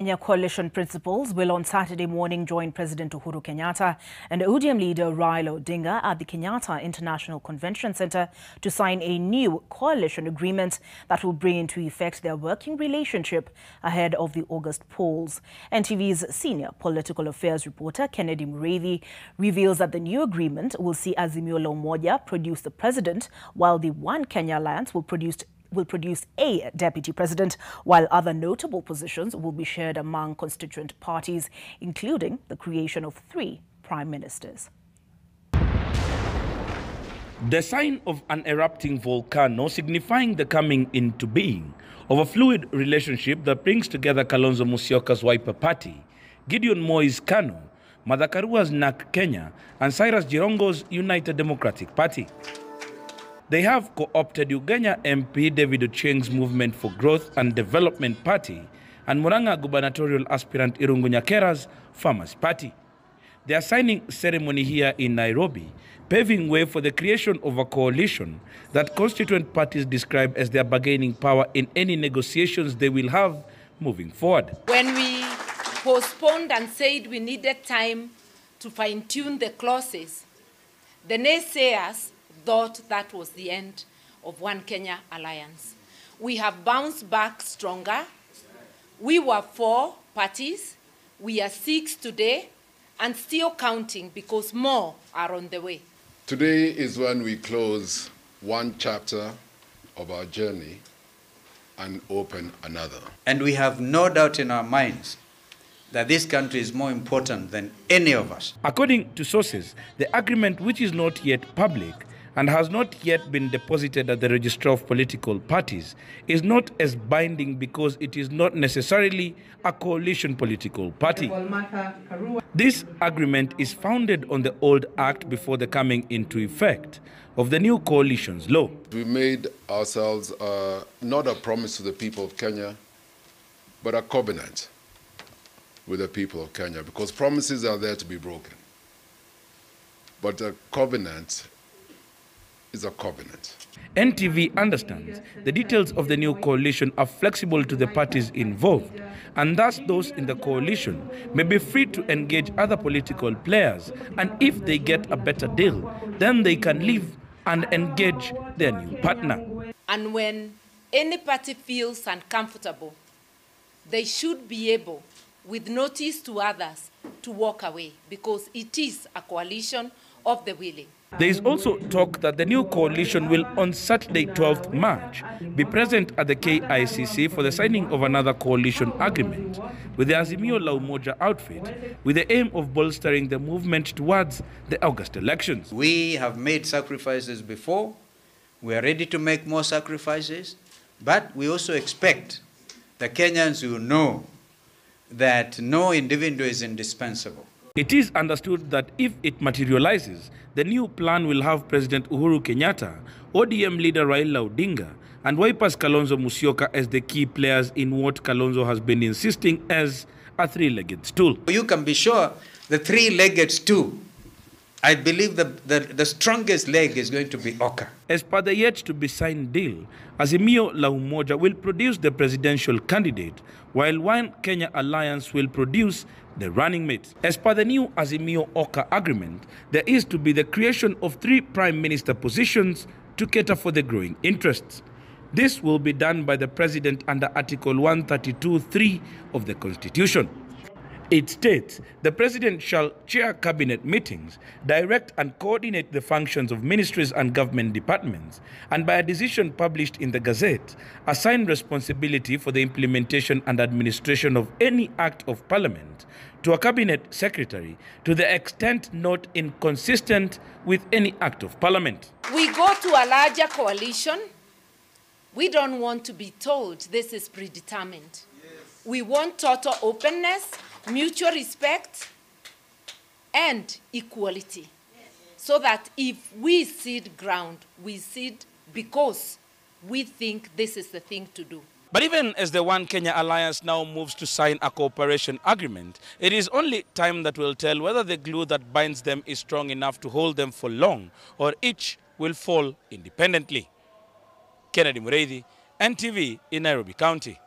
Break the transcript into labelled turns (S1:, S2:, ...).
S1: Kenya coalition principals will on Saturday morning join President Uhuru Kenyatta and ODM leader Raila Odinga at the Kenyatta International Convention Center to sign a new coalition agreement that will bring into effect their working relationship ahead of the August polls. NTV's senior political affairs reporter Kennedy Muriithi reveals that the new agreement will see Azimio La Umoja produce the president, while the One Kenya Alliance will produce a deputy president, while other notable positions will be shared among constituent parties, including the creation of 3 prime ministers.
S2: The sign of an erupting volcano signifying the coming into being of a fluid relationship that brings together Kalonzo Musyoka's Wiper Party, Gideon Moi's KANU, Martha Karua's NARC Kenya, and Cyrus Jirongo's United Democratic Party. They have co-opted Ugenya MP David Ochieng's Movement for Growth and Development Party and Murang'a gubernatorial aspirant Irungu Nyakera's Farmers Party. Their signing ceremony here in Nairobi, paving way for the creation of a coalition that constituent parties describe as their bargaining power in any negotiations they will have moving forward.
S3: When we postponed and said we needed time to fine-tune the clauses, the naysayers thought that was the end of One Kenya Alliance. We have bounced back stronger. We were 4 parties. We are 6 today and still counting because more are on the way.
S4: Today is when we close one chapter of our journey and open another.
S5: And we have no doubt in our minds that this country is more important than any of us.
S2: According to sources, the agreement, which is not yet public and has not yet been deposited at the Registrar of Political Parties, is not as binding because it is not necessarily a coalition political party. This agreement is founded on the old act before the coming into effect of the new coalition's law.
S4: We made ourselves not a promise to the people of Kenya, but a covenant with the people of Kenya, because promises are there to be broken. But a covenant is a covenant.
S2: NTV understands the details of the new coalition are flexible to the parties involved, and thus those in the coalition may be free to engage other political players, and if they get a better deal, then they can leave and engage their new partner.
S3: And when any party feels uncomfortable, they should be able, with notice to others, to walk away, because it is a coalition of the willing.
S2: There is also talk that the new coalition will, on Saturday, 12th March, be present at the KICC for the signing of another coalition agreement with the Azimio La Umoja outfit, with the aim of bolstering the movement towards the August elections.
S5: We have made sacrifices before. We are ready to make more sacrifices. But we also expect the Kenyans will know that no individual is indispensable.
S2: It is understood that if it materializes, the new plan will have President Uhuru Kenyatta, ODM leader Raila Odinga, and Wiper's Kalonzo Musyoka as the key players in what Kalonzo has been insisting as a 3-legged stool.
S5: You can be sure the 3-legged stool, I believe the strongest leg is going to be OKA.
S2: As per the yet-to-be-signed deal, Azimio La Umoja will produce the presidential candidate, while One Kenya Alliance will produce the running mate. As per the new Azimio OKA agreement, there is to be the creation of 3 prime minister positions to cater for the growing interests. This will be done by the president under Article 132(3) of the Constitution. It states the president shall chair cabinet meetings, direct and coordinate the functions of ministries and government departments, and by a decision published in the Gazette, assign responsibility for the implementation and administration of any act of parliament to a cabinet secretary to the extent not inconsistent with any act of parliament.
S3: We go to a larger coalition. We don't want to be told this is predetermined. Yes. We want total openness, mutual respect, and equality. Yes. So that if we cede ground, we cede because we think this is the thing to do.
S2: But even as the One Kenya Alliance now moves to sign a cooperation agreement, it is only time that will tell whether the glue that binds them is strong enough to hold them for long, or each will fall independently. Kennedy Muriithi, NTV in Nairobi County.